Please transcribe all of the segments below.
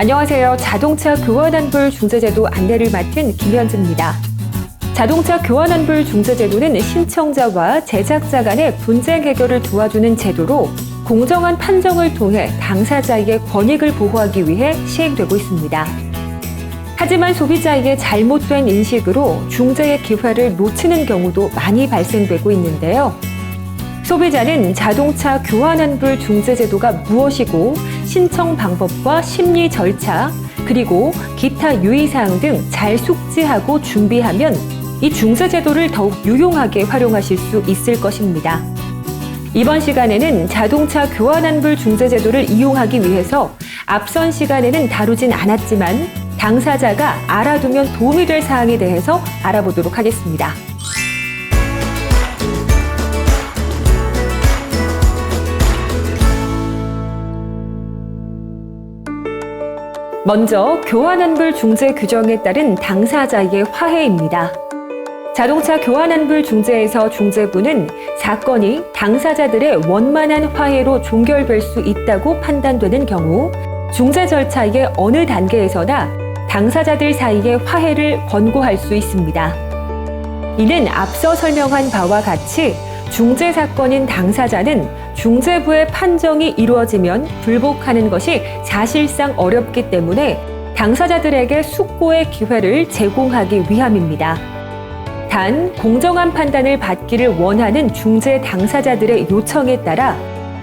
안녕하세요. 자동차 교환환불 중재제도 안내를 맡은 김현주입니다. 자동차 교환환불 중재제도는 신청자와 제작자 간의 분쟁 해결을 도와주는 제도로 공정한 판정을 통해 당사자에게 권익을 보호하기 위해 시행되고 있습니다. 하지만 소비자에게 잘못된 인식으로 중재의 기회를 놓치는 경우도 많이 발생되고 있는데요. 소비자는 자동차 교환환불 중재제도가 무엇이고 신청 방법과 심리 절차, 그리고 기타 유의사항 등 잘 숙지하고 준비하면 이 중재제도를 더욱 유용하게 활용하실 수 있을 것입니다. 이번 시간에는 자동차 교환환불 중재제도를 이용하기 위해서 앞선 시간에는 다루진 않았지만 당사자가 알아두면 도움이 될 사항에 대해서 알아보도록 하겠습니다. 먼저 교환환불 중재 규정에 따른 당사자의 화해입니다. 자동차 교환환불 중재에서 중재부는 사건이 당사자들의 원만한 화해로 종결될 수 있다고 판단되는 경우 중재 절차의 어느 단계에서나 당사자들 사이의 화해를 권고할 수 있습니다. 이는 앞서 설명한 바와 같이 중재 사건인 당사자는 중재부의 판정이 이루어지면 불복하는 것이 사실상 어렵기 때문에 당사자들에게 숙고의 기회를 제공하기 위함입니다. 단, 공정한 판단을 받기를 원하는 중재 당사자들의 요청에 따라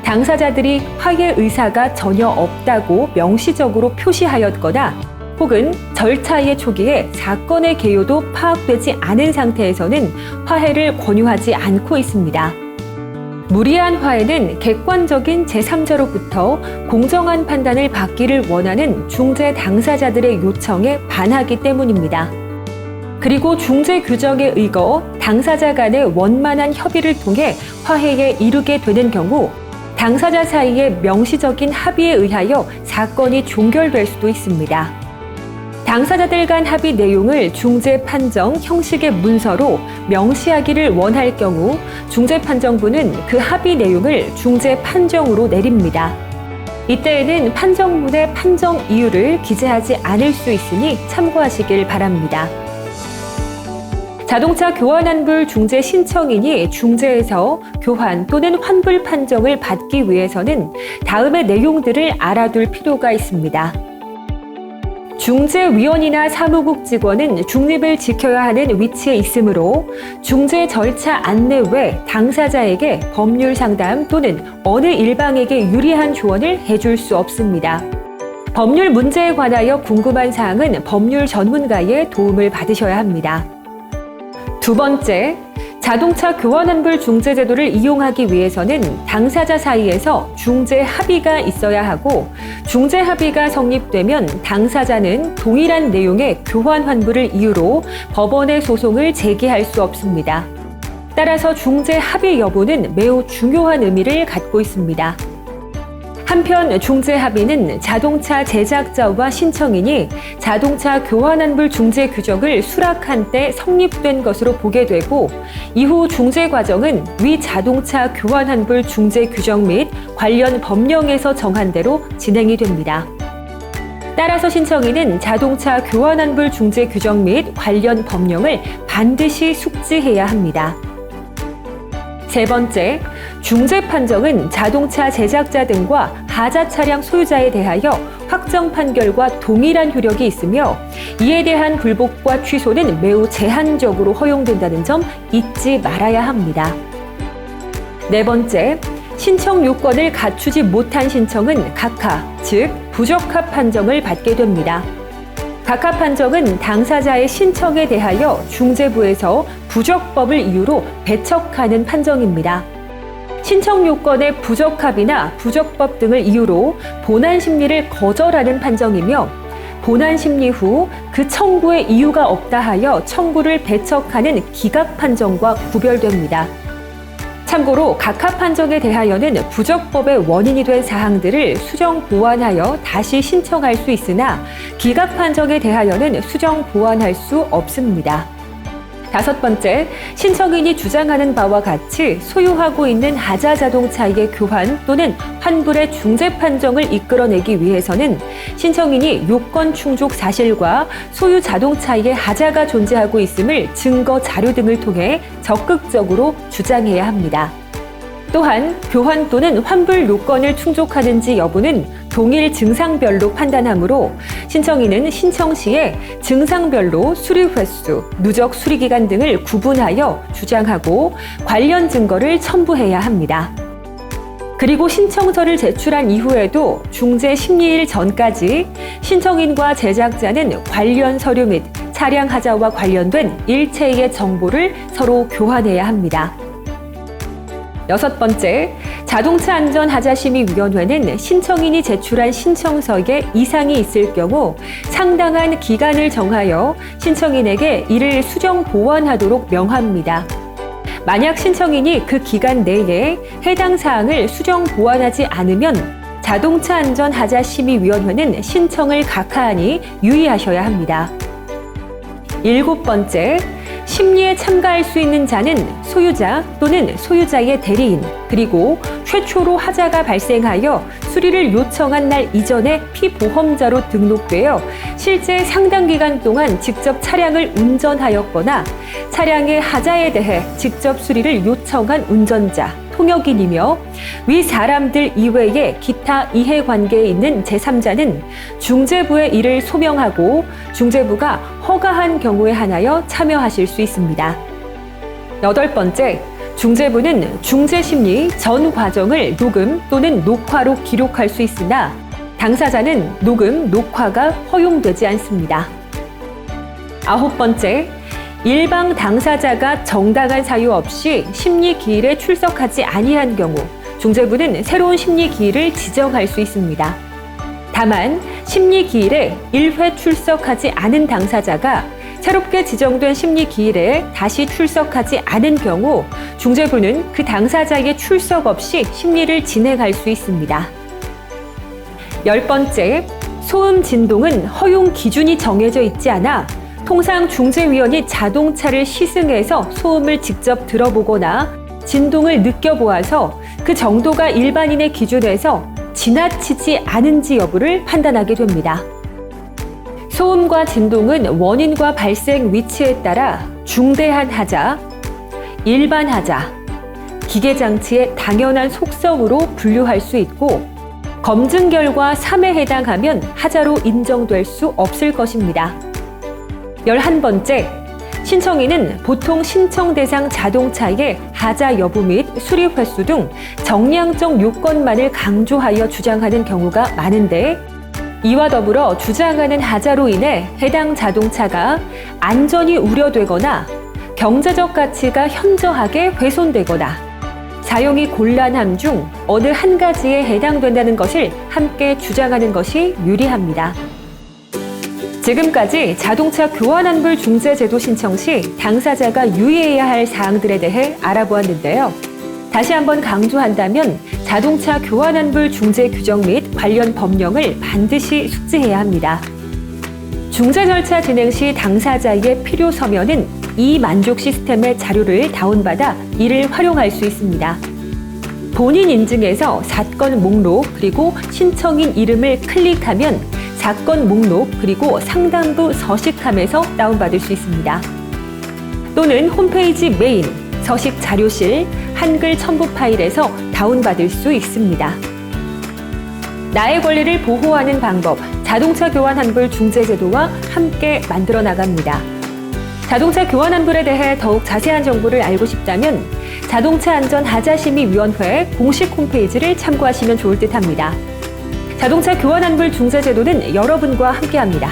당사자들이 화해 의사가 전혀 없다고 명시적으로 표시하였거나 혹은 절차의 초기에 사건의 개요도 파악되지 않은 상태에서는 화해를 권유하지 않고 있습니다. 무리한 화해는 객관적인 제3자로부터 공정한 판단을 받기를 원하는 중재 당사자들의 요청에 반하기 때문입니다. 그리고 중재 규정에 의거 당사자 간의 원만한 협의를 통해 화해에 이르게 되는 경우 당사자 사이의 명시적인 합의에 의하여 사건이 종결될 수도 있습니다. 당사자들 간 합의 내용을 중재 판정 형식의 문서로 명시하기를 원할 경우 중재판정부는 그 합의 내용을 중재 판정으로 내립니다. 이때에는 판정문의 판정 이유를 기재하지 않을 수 있으니 참고하시길 바랍니다. 자동차 교환환불 중재 신청인이 중재에서 교환 또는 환불 판정을 받기 위해서는 다음의 내용들을 알아둘 필요가 있습니다. 중재위원이나 사무국 직원은 중립을 지켜야 하는 위치에 있으므로 중재 절차 안내 외 당사자에게 법률 상담 또는 어느 일방에게 유리한 조언을 해줄 수 없습니다. 법률 문제에 관하여 궁금한 사항은 법률 전문가의 도움을 받으셔야 합니다. 두 번째, 자동차 교환환불 중재제도를 이용하기 위해서는 당사자 사이에서 중재 합의가 있어야 하고 중재 합의가 성립되면 당사자는 동일한 내용의 교환환불을 이유로 법원에 소송을 제기할 수 없습니다. 따라서 중재 합의 여부는 매우 중요한 의미를 갖고 있습니다. 한편 중재 합의는 자동차 제작자와 신청인이 자동차 교환환불 중재 규정을 수락한 때 성립된 것으로 보게 되고 이후 중재 과정은 위 자동차 교환환불 중재 규정 및 관련 법령에서 정한 대로 진행이 됩니다. 따라서 신청인은 자동차 교환환불 중재 규정 및 관련 법령을 반드시 숙지해야 합니다. 세 번째, 중재 판정은 자동차 제작자 등과 하자 차량 소유자에 대하여 확정 판결과 동일한 효력이 있으며 이에 대한 불복과 취소는 매우 제한적으로 허용된다는 점 잊지 말아야 합니다. 네 번째, 신청 요건을 갖추지 못한 신청은 각하, 즉 부적합 판정을 받게 됩니다. 각하 판정은 당사자의 신청에 대하여 중재부에서 부적법을 이유로 배척하는 판정입니다. 신청 요건의 부적합이나 부적법 등을 이유로 본안 심리를 거절하는 판정이며 본안 심리 후 그 청구의 이유가 없다 하여 청구를 배척하는 기각 판정과 구별됩니다. 참고로 각하 판정에 대하여는 부적법의 원인이 된 사항들을 수정 보완하여 다시 신청할 수 있으나 기각 판정에 대하여는 수정 보완할 수 없습니다. 5번째, 신청인이 주장하는 바와 같이 소유하고 있는 하자 자동차의 교환 또는 환불의 중재 판정을 이끌어내기 위해서는 신청인이 요건 충족 사실과 소유 자동차의 하자가 존재하고 있음을 증거 자료 등을 통해 적극적으로 주장해야 합니다. 또한 교환 또는 환불 요건을 충족하는지 여부는 동일 증상별로 판단하므로 신청인은 신청 시에 증상별로 수리 횟수, 누적 수리 기간 등을 구분하여 주장하고 관련 증거를 첨부해야 합니다. 그리고 신청서를 제출한 이후에도 중재 심리일 전까지 신청인과 제작자는 관련 서류 및 차량 하자와 관련된 일체의 정보를 서로 교환해야 합니다. 6번째, 자동차안전하자심의위원회는 신청인이 제출한 신청서에 이상이 있을 경우 상당한 기간을 정하여 신청인에게 이를 수정 보완하도록 명합니다. 만약 신청인이 그 기간 내에 해당 사항을 수정 보완하지 않으면 자동차안전하자심의위원회는 신청을 각하하니 유의하셔야 합니다. 7번째, 심리에 참가할 수 있는 자는 소유자 또는 소유자의 대리인, 그리고 최초로 하자가 발생하여 수리를 요청한 날 이전에 피보험자로 등록되어 실제 상당 기간 동안 직접 차량을 운전하였거나 차량의 하자에 대해 직접 수리를 요청한 운전자, 통역인이며 위 사람들 이외에 기타 이해관계에 있는 제3자는 중재부에 이를 소명하고 중재부가 허가한 경우에 한하여 참여하실 수 있습니다. 8번째, 중재부는 중재심리 전 과정을 녹음 또는 녹화로 기록할 수 있으나 당사자는 녹음, 녹화가 허용되지 않습니다. 9번째, 일방 당사자가 정당한 사유 없이 심리기일에 출석하지 아니한 경우 중재부는 새로운 심리기일을 지정할 수 있습니다. 다만 심리기일에 1회 출석하지 않은 당사자가 새롭게 지정된 심리기일에 다시 출석하지 않은 경우 중재부는 그 당사자의 출석 없이 심리를 진행할 수 있습니다. 10번째, 소음 진동은 허용 기준이 정해져 있지 않아 통상 중재위원이 자동차를 시승해서 소음을 직접 들어보거나 진동을 느껴보아서 그 정도가 일반인의 기준에서 지나치지 않은지 여부를 판단하게 됩니다. 소음과 진동은 원인과 발생 위치에 따라 중대한 하자, 일반 하자, 기계장치의 당연한 속성으로 분류할 수 있고 검증 결과 3에 해당하면 하자로 인정될 수 없을 것입니다. 11번째, 신청인은 보통 신청 대상 자동차의 하자 여부 및 수리 횟수 등 정량적 요건만을 강조하여 주장하는 경우가 많은데 이와 더불어 주장하는 하자로 인해 해당 자동차가 안전이 우려되거나 경제적 가치가 현저하게 훼손되거나 사용이 곤란함 중 어느 한 가지에 해당된다는 것을 함께 주장하는 것이 유리합니다. 지금까지 자동차 교환환불 중재제도 신청 시 당사자가 유의해야 할 사항들에 대해 알아보았는데요. 다시 한번 강조한다면 자동차 교환환불 중재 규정 및 관련 법령을 반드시 숙지해야 합니다. 중재 절차 진행 시 당사자의 필요 서면은 이 만족 시스템의 자료를 다운받아 이를 활용할 수 있습니다. 본인 인증에서 사건 목록 그리고 신청인 이름을 클릭하면 사건 목록 그리고 상담부 서식함에서 다운받을 수 있습니다. 또는 홈페이지 메인, 서식 자료실, 한글 첨부 파일에서 다운받을 수 있습니다. 나의 권리를 보호하는 방법, 자동차 교환 환불 중재 제도와 함께 만들어 나갑니다. 자동차 교환 환불에 대해 더욱 자세한 정보를 알고 싶다면 자동차 안전 하자심의위원회 공식 홈페이지를 참고하시면 좋을 듯합니다. 자동차 교환 환불 중재 제도는 여러분과 함께합니다.